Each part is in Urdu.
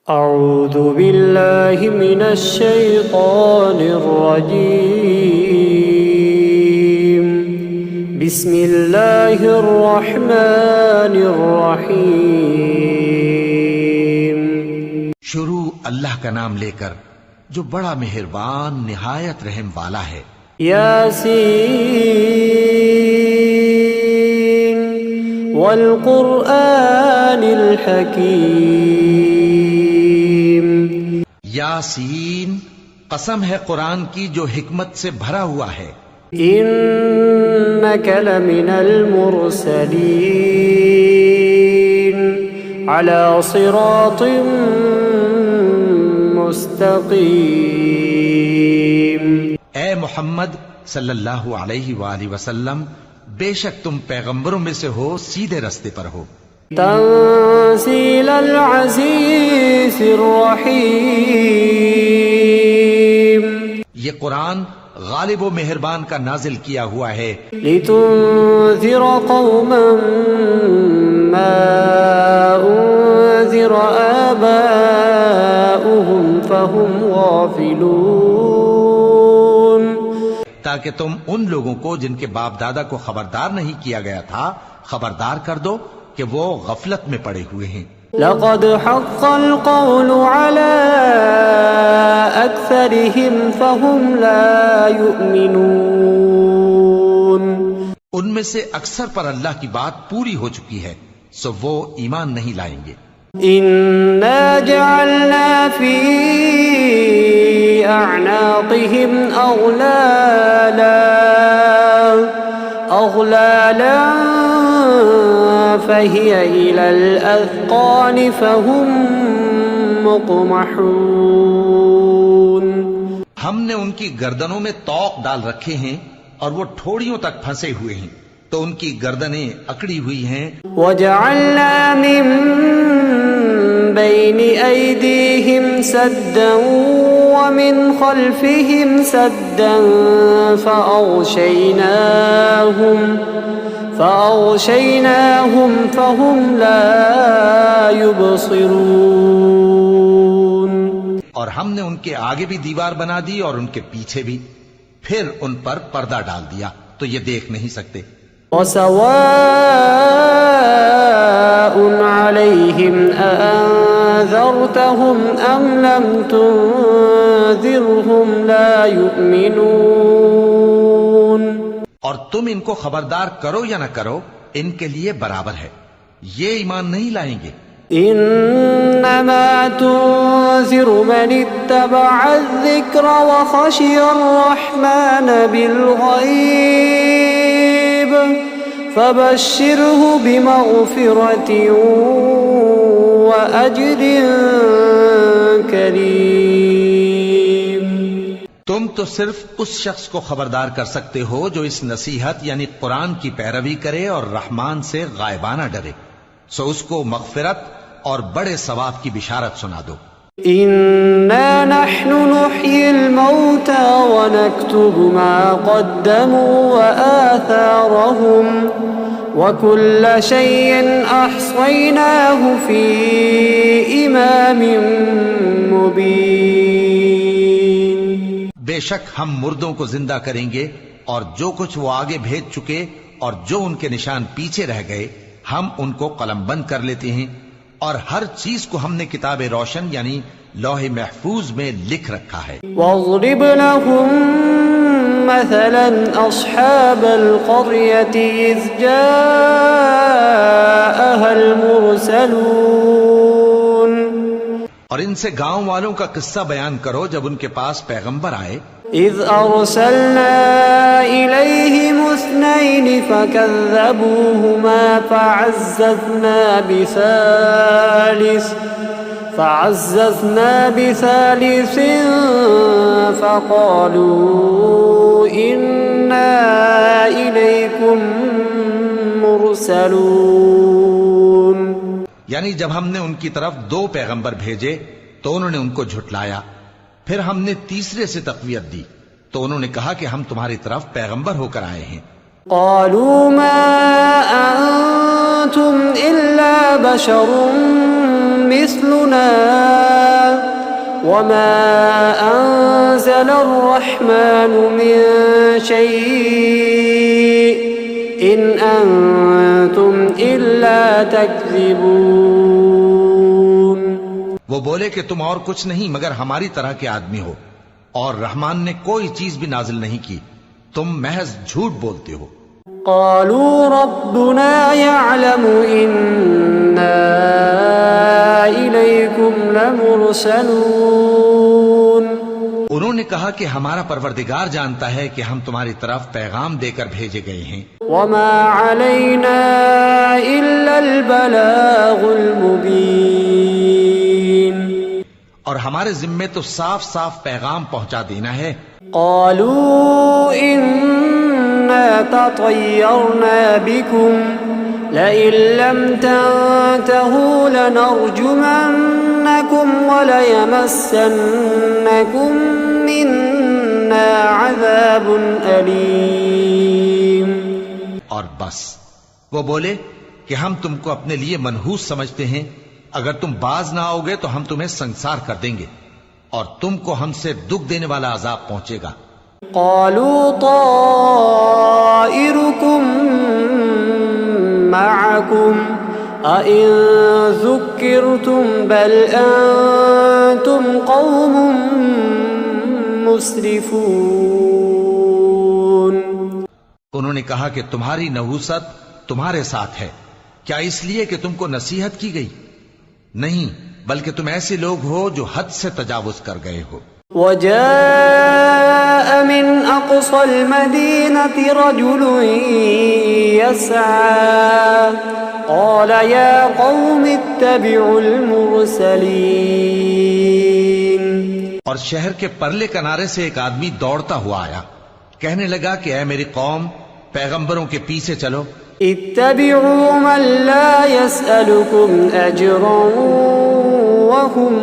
اعوذ باللہ من الشیطان الرجیم بسم اللہ الرحمن الرحیم۔ شروع اللہ کا نام لے کر جو بڑا مہربان نہایت رحم والا ہے۔ یاسین والقرآن الحکیم۔ یاسین، قسم ہے قرآن کی جو حکمت سے بھرا ہوا ہے۔ انک لمن المرسلین علی صراط مستقیم۔ اے محمد صلی اللہ علیہ وآلہ وسلم، بے شک تم پیغمبروں میں سے ہو، سیدھے رستے پر ہو۔ تنزیل العزیز الرحیم۔ یہ قرآن غالب و مہربان کا نازل کیا ہوا ہے۔ لتنذر قوما ما انذر آباؤهم فهم غافلون۔ تاکہ تم ان لوگوں کو جن کے باپ دادا کو خبردار نہیں کیا گیا تھا خبردار کر دو کہ وہ غفلت میں پڑے ہوئے ہیں۔ لقد حق القول على أكثرهم فهم لا يؤمنون۔ ان میں سے اکثر پر اللہ کی بات پوری ہو چکی ہے، سو وہ ایمان نہیں لائیں گے۔ إنا جعلنا في أعناقهم أغلالا فهي إلى الأذقان فهم مقمحون۔ ہم نے ان کی گردنوں میں طوق ڈال رکھے ہیں اور وہ ٹھوڑیوں تک پھنسے ہوئے ہیں، تو ان کی گردنیں اکڑی ہوئی ہیں۔ وجعلنا من بين أيديهم سدا ومن خلفهم سدا فأغشيناهم فهم لا يبصرون۔ اور ہم نے ان کے آگے بھی دیوار بنا دی اور ان کے پیچھے بھی، پھر ان پر پردہ ڈال دیا تو یہ دیکھ نہیں سکتے۔ وسواء عليهم أأنذرتهم أم لم تنذرهم لا يؤمنون۔ اور تم ان کو خبردار کرو یا نہ کرو، ان کے لیے برابر ہے، یہ ایمان نہیں لائیں گے۔ انما تنذر من اتبع الذکر وخشی الرحمن بالغیب فبشره بمغفرة وأجر کریم۔ تم تو صرف اس شخص کو خبردار کر سکتے ہو جو اس نصیحت یعنی قرآن کی پیروی کرے اور رحمان سے غائبانہ ڈرے، سو اس کو مغفرت اور بڑے ثواب کی بشارت سنا دو۔ انا نحن نحيي الموتى ونكتب ما قدموا وآثارهم وكل شيء احصيناه في امام مبين۔ بے شک ہم مردوں کو زندہ کریں گے اور جو کچھ وہ آگے بھیج چکے اور جو ان کے نشان پیچھے رہ گئے ہم ان کو قلم بند کر لیتے ہیں، اور ہر چیز کو ہم نے کتاب روشن یعنی لوح محفوظ میں لکھ رکھا ہے۔ واضرب لهم مثلا اصحاب القرية اذ جاءها المرسلون۔ اور ان سے گاؤں والوں کا قصہ بیان کرو جب ان کے پاس پیغمبر آئے۔ اذ ارسلنا الیہم اثنین فکذبوہما فعززنا بثالث فقالوا انا الیکم مرسلون۔ یعنی جب ہم نے ان کی طرف 2 پیغمبر بھیجے تو انہوں نے ان کو جھٹلایا، پھر ہم نے تیسرے سے تقویت دی تو انہوں نے کہا کہ ہم تمہاری طرف پیغمبر ہو کر آئے ہیں۔ قالوا ما انتم الا بشر مثلنا وما أنزل الرحمن من شيء إن أنتم إلا تكذبون. وہ بولے کہ تم اور کچھ نہیں مگر ہماری طرح کے آدمی ہو، اور رحمان نے کوئی چیز بھی نازل نہیں کی، تم محض جھوٹ بولتے ہو. قالوا ربنا يعلم إنا إليكم لمرسلون. انہوں نے کہا کہ ہمارا پروردگار جانتا ہے کہ ہم تمہاری طرف پیغام دے کر بھیجے گئے ہیں. وما علينا إلا البلاغ المبين. اور ہمارے ذمے تو صاف صاف پیغام پہنچا دینا ہے. قالوا إنا تطيرنا بكم لئن لم تنتهوا لنرجمنكم وليمسنكم منا عذاب أليم. اور بس وہ بولے کہ ہم تم کو اپنے لیے منحوس سمجھتے ہیں، اگر تم باز نہ آؤ گے تو ہم تمہیں سنسار کر دیں گے اور تم کو ہم سے دکھ دینے والا عذاب پہنچے گا. قالوا طائركم معكم أئن ذكرتم بل أنتم قوم مسرفون. انہوں نے کہا کہ تمہاری نحوست تمہارے ساتھ ہے، کیا اس لیے کہ تم کو نصیحت کی گئی؟ نہیں، بلکہ تم ایسے لوگ ہو جو حد سے تجاوز کر گئے ہو. وجاء من أقصى المدينة رجل يسعى قال يا قوم اتبعوا المرسلين. اور شہر کے پرلے کنارے سے ایک آدمی دوڑتا ہوا آیا، کہنے لگا کہ اے میری قوم، پیغمبروں کے پیچھے چلو. اتبعوا من لا يسألكم أجرا وهم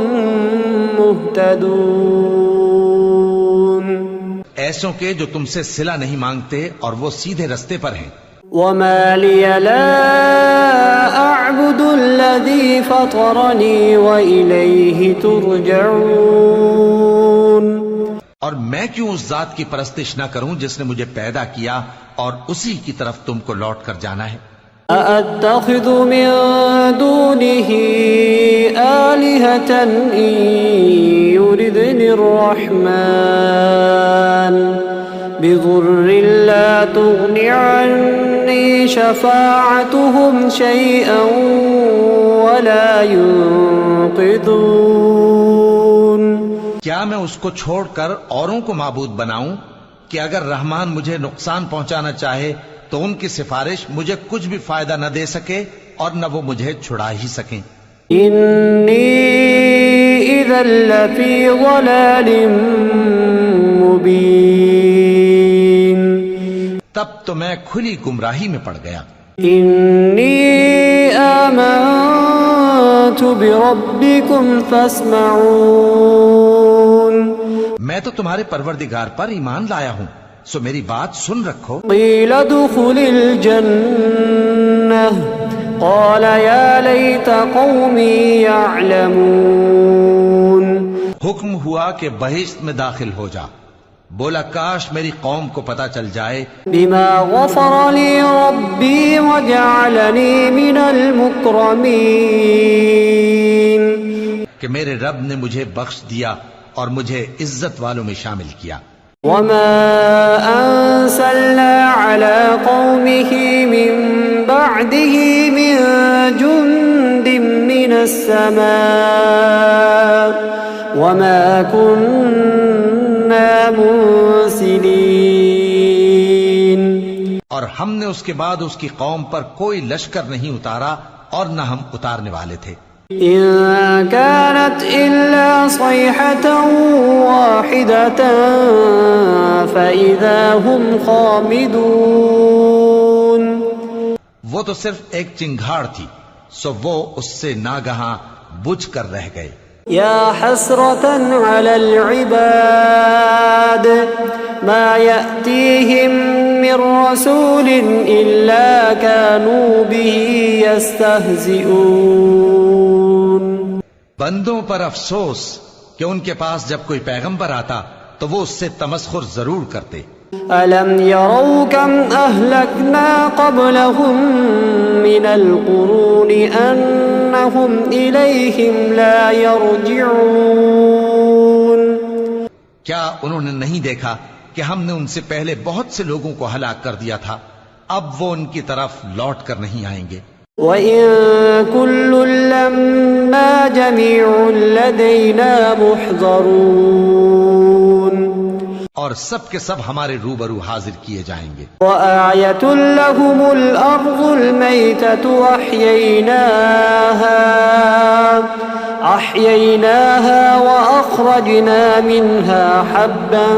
مهتدون. ایسوں کے جو تم سے صلہ نہیں مانگتے اور وہ سیدھے رستے پر ہیں. وما لي لا أعبد الذي فطرني وإليه ترجعون. اور میں کیوں اس ذات کی پرستش نہ کروں جس نے مجھے پیدا کیا اور اسی کی طرف تم کو لوٹ کر جانا ہے. أأتخذ من دونه آلهة إن يردني الرحمن بضر لا تغن عني شفاعتهم شيئا ولا ينقذون. کیا میں اس کو چھوڑ کر اوروں کو معبود بناؤں کہ اگر رحمان مجھے نقصان پہنچانا چاہے تو ان کی سفارش مجھے کچھ بھی فائدہ نہ دے سکے اور نہ وہ مجھے چھڑا ہی سکیں. إني إذا لفي ضلال مبين. تب تو میں کھلی گمراہی میں پڑ گیا. إني آمنت بربكم فاسمعون. میں تو تمہارے پروردگار پر ایمان لایا ہوں، سو میری بات سن رکھو. قيل ادخل الجنة قال يا ليت قومي يعلمون. حکم ہوا کہ بہشت میں داخل ہو جا. بولا کاش میری قوم کو پتا چل جائے بما غفر لي ربي وجعلني من المكرمين. کہ میرے رب نے مجھے بخش دیا اور مجھے عزت والوں میں شامل کیا. وما أنزلنا على قومه من بعده من جند من السماء وما كنا منزلين. اور ہم نے اس کے بعد اس کی قوم پر کوئی لشکر نہیں اتارا اور نہ ہم اتارنے والے تھے. إن كانت إلا صيحة واحدة فإذا هم خامدون. وہ تو صرف ایک چنگھاڑ تھی، سو وہ اس سے ناگہاں بجھ کر رہ گئے. يا حسرة على العباد ما يأتيهم من رسول إلا كانوا به يستهزئون. بندوں پر افسوس کہ ان کے پاس جب کوئی پیغمبر آتا تو وہ اس سے تمسخر ضرور کرتے. أَلَمْ يَرَوْا كَمْ أَهْلَكْنَا قَبْلَهُمْ مِنَ الْقُرُونِ أَنَّهُمْ إِلَيْهِمْ لَا يَرْجِعُونَ. کیا انہوں نے نہیں دیکھا کہ ہم نے ان سے پہلے بہت سے لوگوں کو ہلاک کر دیا تھا، اب وہ ان کی طرف لوٹ کر نہیں آئیں گے. وَإِن كُلٌّ لَّمَّا جَمِيعٌ لَّدَيْنَا مُحْضَرُونَ. اور سب کے سب ہمارے روبرو حاضر کیے جائیں گے. وَآيَةٌ لَّهُمُ الْأَرْضُ الْمَيْتَةُ أَحْيَيْنَاهَا وَأَخْرَجْنَا مِنْهَا حَبًّا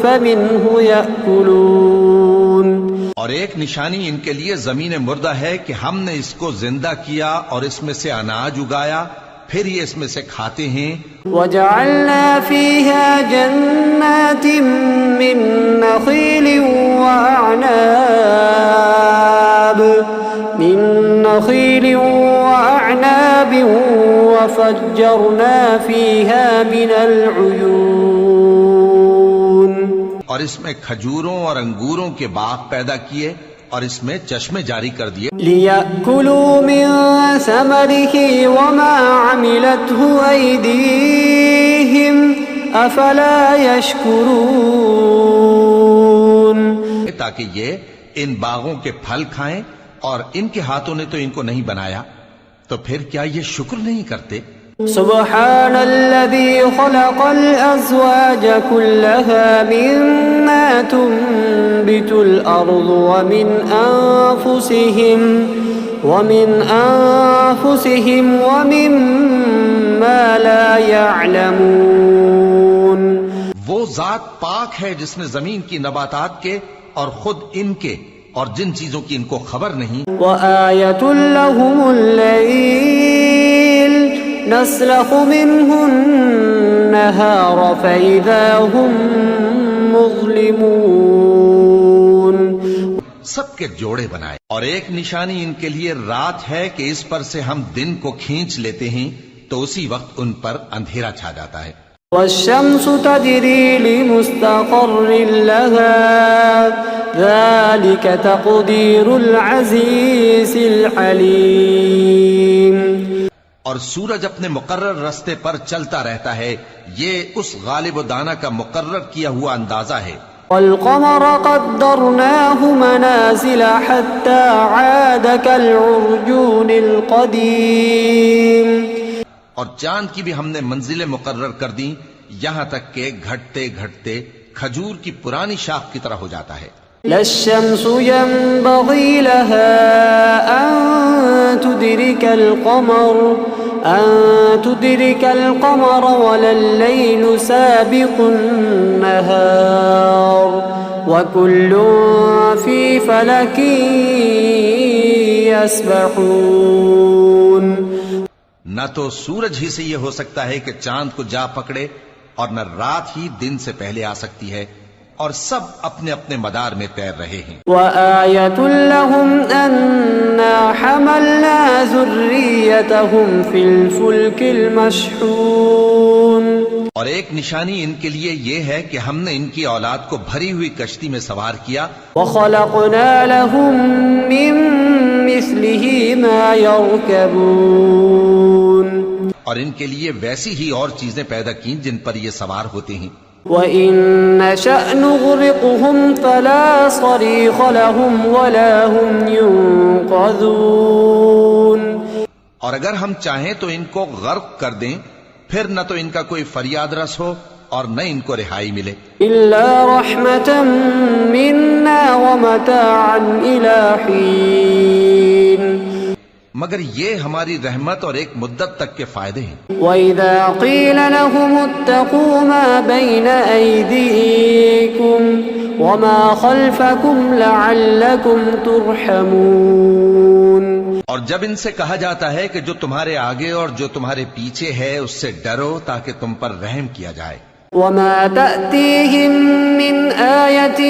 فَمِنْهُ يَأْكُلُونَ. اور ایک نشانی ان کے لیے زمین مردہ ہے کہ ہم نے اس کو زندہ کیا اور اس میں سے اناج اگایا، پھر یہ اس میں سے کھاتے ہیں. وَجَعَلْنَا فِيهَا جَنَّاتٍ مِّن نَّخِيلٍ وَأَعْنَابٍ وَفَجَّرْنَا فِيهَا مِنَ الْعُيُونِ. اور اس میں کھجوروں اور انگوروں کے باغ پیدا کیے اور اس میں چشمے جاری کر دیے. لِيَأْكُلُوا مِن ثَمَرِهِ وَمَا عَمِلَتْهُ أَيْدِيهِمْ أَفَلَا يَشْكُرُونَ. تاکہ یہ ان باغوں کے پھل کھائیں، اور ان کے ہاتھوں نے تو ان کو نہیں بنایا، تو پھر کیا یہ شکر نہیں کرتے؟ سبحان الذي خلق الأزواج كلها مما تنبت الأرض ومن أنفسهم ومما لا يعلمون. وہ ذات پاک ہے جس نے زمین کی نباتات کے اور خود ان کے اور جن چیزوں کی ان کو خبر نہیں. وآية لهم الليل نسلخ منه النهار فإذا هم مظلمون. سب کے جوڑے بنائے، اور ایک نشانی ان کے لیے رات ہے کہ اس پر سے ہم دن کو کھینچ لیتے ہیں تو اسی وقت ان پر اندھیرا چھا جاتا ہے. والشمس تجري لمستقر لها ذلك تقدير العزيز العليم. اور سورج اپنے مقرر رستے پر چلتا رہتا ہے، یہ اس غالب و دانا کا مقرر کیا ہوا اندازہ ہے. والقمر قدرناه منازل حتى عاد كالعرجون القديم. اور چاند کی بھی ہم نے منزلیں مقرر کر دیں، یہاں تک کہ گھٹتے گھٹتے کھجور کی پرانی شاخ کی طرح ہو جاتا ہے. لا الشمس ينبغي لها أن تدرك القمر ولا الليل سابق النهار وكل في فلك يسبحون. نہ تو سورج ہی سے یہ ہو سکتا ہے کہ چاند کو جا پکڑے، اور نہ رات ہی دن سے پہلے آ سکتی ہے، اور سب اپنے اپنے مدار میں تیر رہے ہیں. وآية لهم أنا حملنا ذريتهم في الفلك المشحون. اور ایک نشانی ان کے لیے یہ ہے کہ ہم نے ان کی اولاد کو بھری ہوئی کشتی میں سوار کیا. وخلقنا لهم من مثله ما يركبون. اور ان کے لیے ویسی ہی اور چیزیں پیدا کی جن پر یہ سوار ہوتے ہیں. وَإِن نَّشَأْ نُغْرِقْهُمْ فَلَا صَرِيخَ لَهُمْ وَلَا هُمْ يُنقَذُونَ. اور اگر ہم چاہیں تو ان کو غرق کر دیں، پھر نہ تو ان کا کوئی فریاد رس ہو اور نہ ان کو رہائی ملے. إِلَّا رَحْمَةً مِّنَّا وَمَتَاعًا إِلَى حِينٍ. مگر یہ ہماری رحمت اور ایک مدت تک کے فائدے ہیں. وَإِذَا قِيلَ لَهُمُ اتَّقُوا مَا بَيْنَ أَيْدِيكُمْ وَمَا خَلْفَكُمْ لَعَلَّكُمْ تُرْحَمُونَ. اور جب ان سے کہا جاتا ہے کہ جو تمہارے آگے اور جو تمہارے پیچھے ہے اس سے ڈرو تاکہ تم پر رحم کیا جائے. وَمَا تَأْتِيهِم مِّنْ آيَةٍ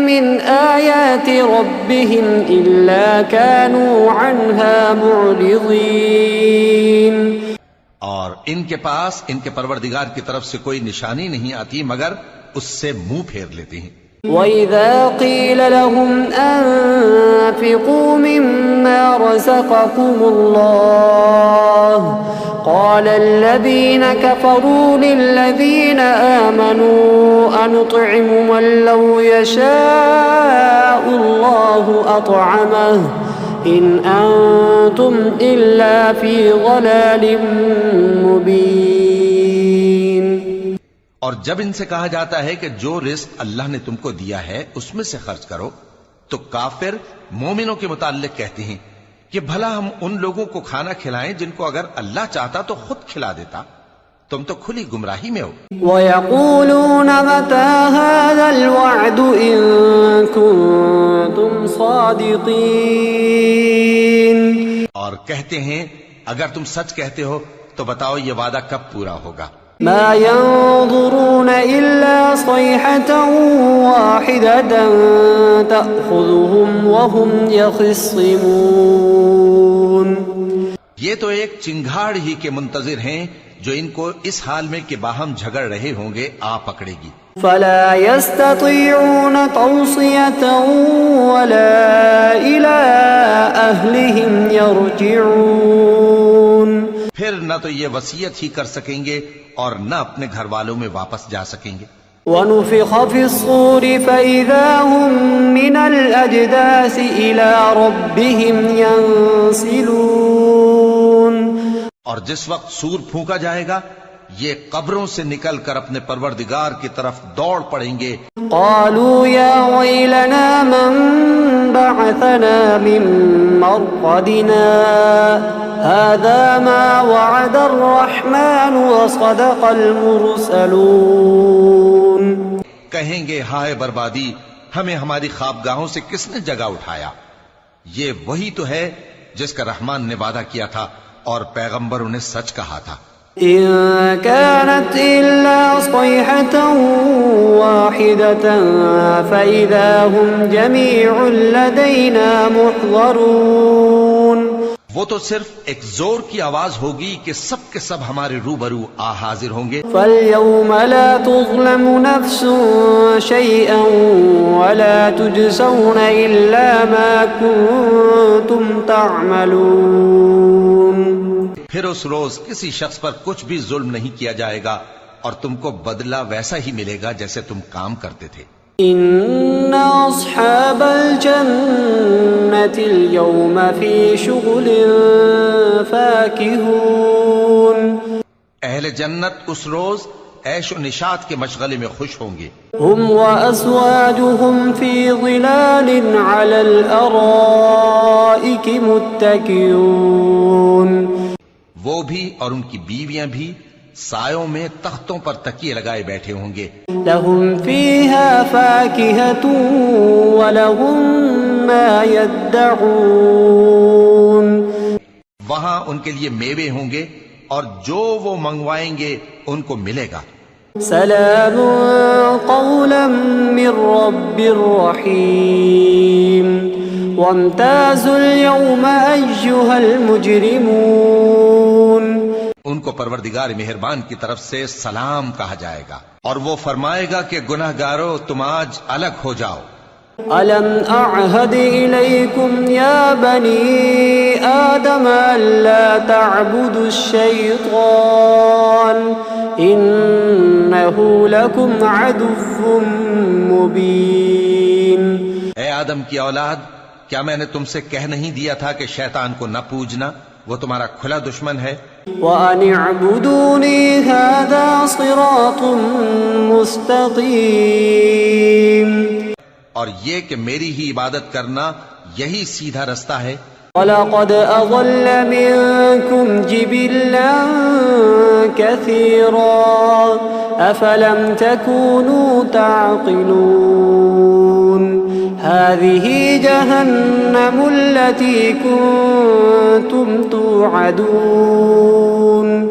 مِّنْ آيَاتِ رَبِّهِمْ إِلَّا كَانُوا عَنْهَا مُعْرِضِينَ. اور ان کے پاس ان کے پروردگار کی طرف سے کوئی نشانی نہیں آتی مگر اس سے منہ پھیر لیتے ہیں۔ وَإِذَا قِيلَ لَهُمْ أَنفِقُوا مِمَّا رَزَقَكُمُ اللَّهُ قَالَ الَّذِينَ كَفَرُوا لِلَّذِينَ آمَنُوا أَنُطْعِمُ مَن لَّوْ يَشَاءُ اللَّهُ أَطْعَمَهُ إِنْ أَنتُمْ إِلَّا فِي ضَلَالٍ مُّبِينٍ۔ اور جب ان سے کہا جاتا ہے کہ جو رزق اللہ نے تم کو دیا ہے اس میں سے خرچ کرو، تو کافر مومنوں کے متعلق کہتے ہیں کہ بھلا ہم ان لوگوں کو کھانا کھلائیں جن کو اگر اللہ چاہتا تو خود کھلا دیتا، تم تو کھلی گمراہی میں ہو۔ وَيَقُولُونَ مَتَى هَذَا الْوَعْدُ إِن كُنتُمْ صَادِقِينَ۔ اور کہتے ہیں اگر تم سچ کہتے ہو تو بتاؤ یہ وعدہ کب پورا ہوگا۔ ما ينظرون إلا صيحة واحدة تأخذهم وهم يخصمون۔ یہ تو ایک چنگھاڑ ہی کے منتظر ہیں جو ان کو اس حال میں کہ باہم جھگڑ رہے ہوں گے آ پکڑے گی۔ فلا يستطيعون توصية ولا إلى أهلهم يرجعون۔ پھر نہ تو یہ وصیت ہی کر سکیں گے اور نہ اپنے گھر والوں میں واپس جا سکیں گے۔ وَنُفِخَ فِي الصُّورِ فَإِذَا هُم مِّنَ الْأَجْدَاثِ إِلَى رَبِّهِمْ يَنسِلُونَ۔ اور جس وقت سور پھونکا جائے گا یہ قبروں سے نکل کر اپنے پروردگار کی طرف دوڑ پڑیں گے۔ قالوا يا ويلنا من بعثنا من مرقدنا هذا ما وعد الرحمن وصدق المرسلون۔ کہیں گے ہائے بربادی، ہمیں ہماری خوابگاہوں سے کس نے جگہ اٹھایا؟ یہ وہی تو ہے جس کا رحمان نے وعدہ کیا تھا اور پیغمبروں نے سچ کہا تھا۔ إن كانت إلا صيحة واحدة فإذا هم جميع لدينا محضرون۔ وہ تو صرف ایک زور کی آواز ہوگی کہ سب کے سب ہمارے روبرو آ حاضر ہوں گے۔ فاليوم لا تظلم نفس شيئا ولا تجزون إلا ما كنتم تعملون۔ پھر اس روز کسی شخص پر کچھ بھی ظلم نہیں کیا جائے گا اور تم کو بدلہ ویسا ہی ملے گا جیسے تم کام کرتے تھے۔ إن أصحاب الجنة اليوم في شغل فاكهون۔ اہل جنت اس روز عیش و نشاط کے مشغلے میں خوش ہوں گے۔ هم وأزواجهم في ظلال على الأرائك متكئون۔ وہ بھی اور ان کی بیویاں بھی سایوں میں تختوں پر تکیے لگائے بیٹھے ہوں گے۔ لهم فيها فاكهة ولهم ما يدعون۔ وہاں ان کے لیے میوے ہوں گے اور جو وہ منگوائیں گے ان کو ملے گا۔ سلام قولا من رب رحیم وامتازوا اليوم أيها المجرمون۔ ان کو پروردگار مہربان کی طرف سے سلام کہا جائے گا اور وہ فرمائے گا کہ گناہ گارو تم آج الگ ہو جاؤ۔ ألم أعهد إليكم يا بني آدم ألا تعبدوا الشيطان إنه لكم عدو مبين۔ اے آدم کی اولاد، کیا میں نے تم سے کہہ نہیں دیا تھا کہ شیطان کو نہ پوجنا، وہ تمہارا کھلا دشمن ہے۔ وَأَنِ اعْبُدُونِي هَذَا صِرَاطٌ مُسْتَقِيمٌ۔ اور یہ کہ میری ہی عبادت کرنا یہی سیدھا رستہ ہے۔ وَلَقَدْ أَضَلَّ مِنكُمْ جِبِلًّا كَثِيرًا أَفَلَمْ تَكُونُوا تَعْقِلُونَ۔ هَذِهِ جَهَنَّمُ الَّتِي كُنتُمْ تُوعَدُونَ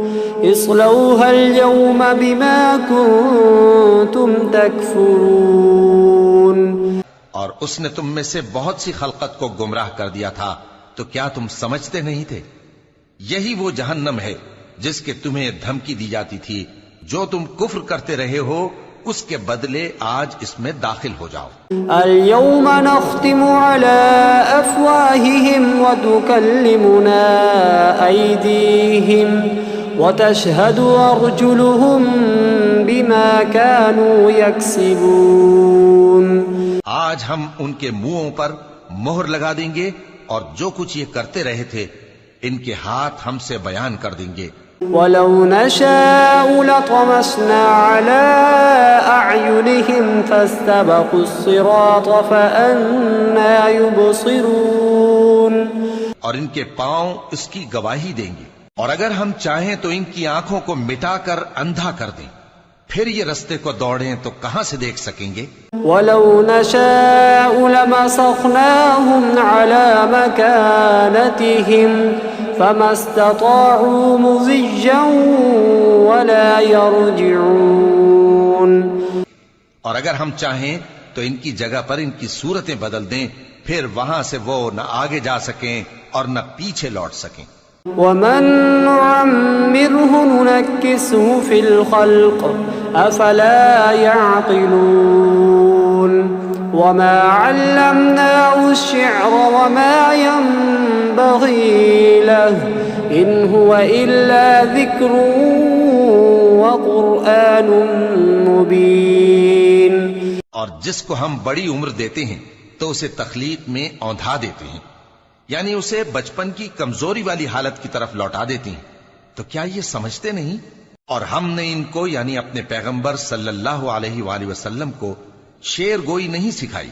اصْلَوْهَا الْيَوْمَ بِمَا كُنتُمْ تَكْفُرُونَ۔ اور اس نے تم میں سے بہت سی خلقت کو گمراہ کر دیا تھا، تو کیا تم سمجھتے نہیں تھے؟ یہی وہ جہنم ہے جس کے تمہیں دھمکی دی جاتی تھی، جو تم کفر کرتے رہے ہو اس کے بدلے آج اس میں داخل ہو جاؤ۔ اليوم نختم على أفواههم وتكلمنا أيديهم وتشهد أرجلهم بما كانوا يكسبون۔ آج ہم ان کے منہوں پر مہر لگا دیں گے اور جو کچھ یہ کرتے رہے تھے ان کے ہاتھ ہم سے بیان کر دیں گے۔ وَلَوْ نَشَاءُ لَطَمَسْنَا عَلَىٰ أَعْيُنِهِمْ فَاسْتَبَقُوا الصِّرَاطَ فَأَنَّىٰ يُبْصِرُونَ۔ اور ان کے پاؤں اس کی گواہی دیں گے، اور اگر ہم چاہیں تو ان کی آنکھوں کو مٹا کر اندھا کر دیں، پھر یہ رستے کو دوڑیں تو کہاں سے دیکھ سکیں گے؟ وَلَوْ نَشَاءُ لَمَسَخْنَاهُمْ عَلَىٰ مَكَانَتِهِمْ فَمَا اسْتَطَاعُوا مُضِيًّا وَلَا يَرْجِعُونَ۔ اور اگر ہم چاہیں تو ان کی جگہ پر ان کی صورتیں بدل دیں، پھر وہاں سے وہ نہ آگے جا سکیں اور نہ پیچھے لوٹ سکیں۔ وَمَن نُّعَمِّرْهُ نُنَكِّسْهُ فِي الْخَلْقِ أَفَلَا يَعْقِلُونَ وَمَا عَلَّمْنَاهُ الشِّعْرَ وَمَا يَنبَغِي لَهُ إِنْ هُوَ إِلَّا ذِكْرٌ وَقُرْآنٌ مُبِينٌ۔ اور جس کو ہم بڑی عمر دیتے ہیں تو اسے تخلیق میں اوندھا دیتے ہیں، یعنی اسے بچپن کی کمزوری والی حالت کی طرف لوٹا دیتے ہیں، تو کیا یہ سمجھتے نہیں؟ اور ہم نے ان کو یعنی اپنے پیغمبر صلی اللہ علیہ وآلہ وسلم کو شعر گوئی نہیں سکھائی،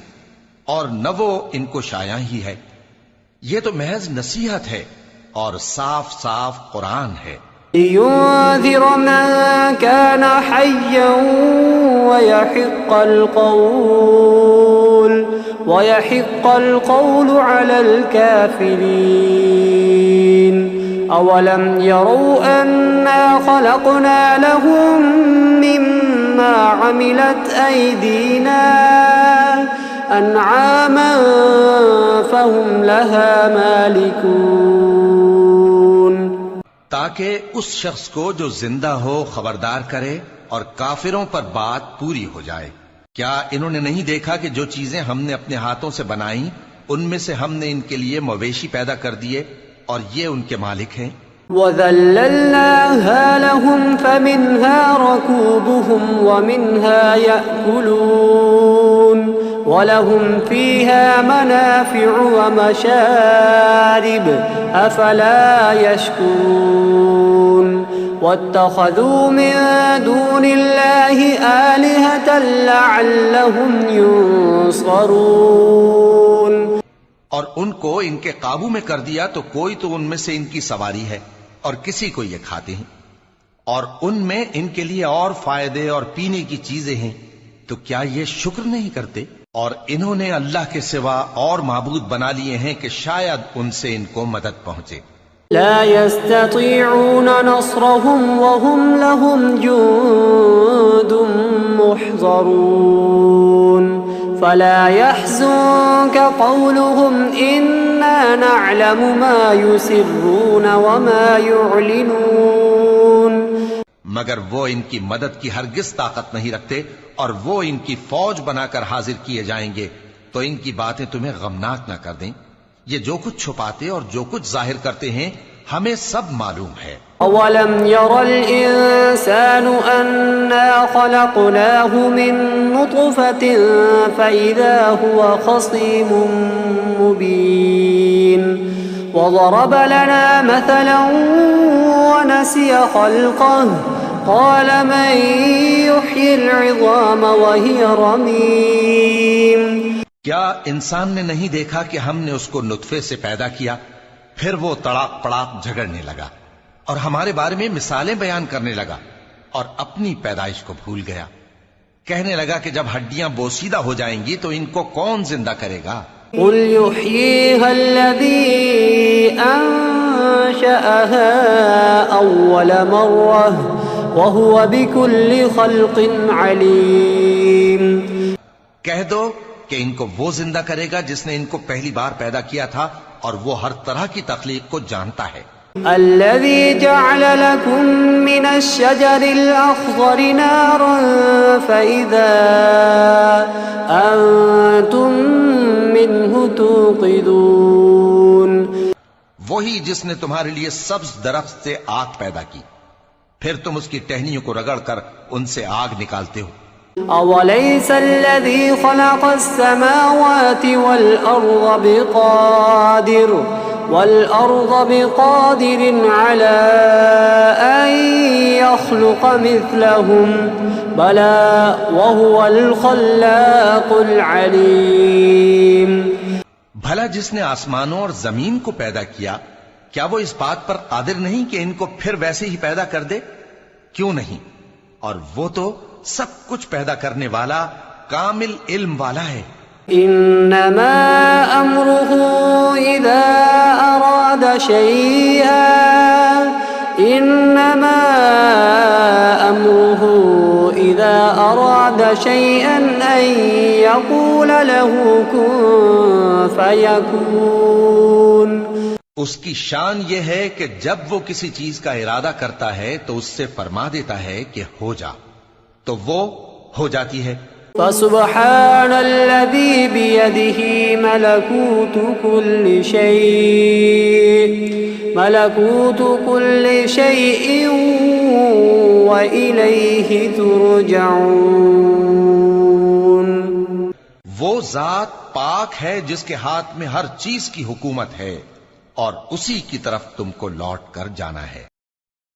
اور نہ وہ ان کو شایع ہی ہے، یہ تو محض نصیحت ہے اور صاف صاف قرآن ہے۔ لِيُنذِرَ مَن كَانَ حَيًّا وَيَحِقَّ الْقَوْلُ عَلَى الْكَافِرِينَ أَوَلَمْ يَرَوْا أَنَّا خَلَقْنَا لَهُم مِّمَّا عَمِلَتْ أَيْدِينَا أَنْعَامًا فَهُمْ لَهَا مَالِكُونَ۔ تاکہ اس شخص کو جو زندہ ہو خبردار کرے اور کافروں پر بات پوری ہو جائے۔ کیا انہوں نے نہیں دیکھا کہ جو چیزیں ہم نے اپنے ہاتھوں سے بنائیں ان میں سے ہم نے ان کے لیے مویشی پیدا کر دیے اور یہ ان کے مالک ہیں؟ وَذَلَّلْنَاهَا لَهُمْ فَمِنْهَا رَكُوبُهُمْ وَمِنْهَا يَأْكُلُونَ وَلَهُمْ فِيهَا مَنَافِعُ وَمَشَارِبُ أَفَلَا يَشْكُرُونَ وَاتَّخَذُوا مِن دُونِ اللَّهِ آلِهَةً لَعَلَّهُمْ يُنصَرُونَ۔ اور ان کو ان کے قابو میں کر دیا تو کوئی تو ان میں سے ان کی سواری ہے اور کسی کو یہ کھاتے ہیں، اور ان میں ان کے لیے اور فائدے اور پینے کی چیزیں ہیں، تو کیا یہ شکر نہیں کرتے؟ اور انہوں نے اللہ کے سوا اور معبود بنا لیے ہیں کہ شاید ان سے ان کو مدد پہنچے۔ لا يستطيعون نصرهم وهم لهم جند محضرون فلا يحزنك قولهم إنا نعلم ما يسرون وما يعلنون۔ مگر وہ ان کی مدد کی ہرگز طاقت نہیں رکھتے، اور وہ ان کی فوج بنا کر حاضر کیے جائیں گے تو ان کی باتیں تمہیں غمناک نہ کر دیں۔ یہ جو کچھ چھپاتے اور جو کچھ ظاہر کرتے ہیں ہمیں سب معلوم ہے۔ أَوَلَمْ يَرَ الْإِنسَانُ أَنَّا خَلَقْنَاهُ مِن نُّطْفَةٍ فَإِذَا هُوَ خَصِيمٌ مُّبِينٌ وَضَرَبَ لَنَا مَثَلًا وَنَسِيَ خَلْقَهُ قَالَ مَن يُحْيِي الْعِظَامَ وَهِيَ رَمِيمٌ۔ کیا انسان نے نہیں دیکھا کہ ہم نے اس کو نطفے سے پیدا کیا، پھر وہ تڑاک پڑاک جھگڑنے لگا اور ہمارے بارے میں مثالیں بیان کرنے لگا اور اپنی پیدائش کو بھول گیا، کہنے لگا کہ جب ہڈیاں بوسیدہ ہو جائیں گی تو ان کو کون زندہ کرے گا؟ قُلْ يُحْيِيهَا الَّذِي أَنشَأَهَا أَوَّلَ مَرَّةٍ وَهُوَ بِكُلِّ خَلْقٍ عَلِيمٌ۔ کہہ دو کہ ان کو وہ زندہ کرے گا جس نے ان کو پہلی بار پیدا کیا تھا، اور وہ ہر طرح کی تخلیق کو جانتا ہے۔ الذي جعل لكم من الشجر الأخضر نارا فإذا أنتم منه توقدون. وہی جس نے تمہارے لیے سبز درخت سے آگ پیدا کی، پھر تم اس کی ٹہنیوں کو رگڑ کر ان سے آگ نکالتے ہو. أوليس الذي خلق السماوات والأرض بقادر على أن يخلق مثلهم بلى وهو الخلاق العليم. بھلا جس نے آسمانوں اور زمین کو پیدا کیا، کیا وہ اس بات پر قادر نہیں کہ ان کو پھر ویسے ہی پیدا کر دے؟ کیوں نہیں، اور وہ تو سب کچھ پیدا کرنے والا کامل علم والا ہے. انما امره اذا اراد شيئا ان يقول له كن فيكون. اس کی شان یہ ہے کہ جب وہ کسی چیز کا ارادہ کرتا ہے تو اس سے فرما دیتا ہے کہ ہو جا، تو وہ ہو جاتی ہے. فسبحان الذي بيده ملكوت كل شيء وإليه ترجعون. وہ ذات پاک ہے جس کے ہاتھ میں ہر چیز کی حکومت ہے اور اسی کی طرف تم کو لوٹ کر جانا ہے.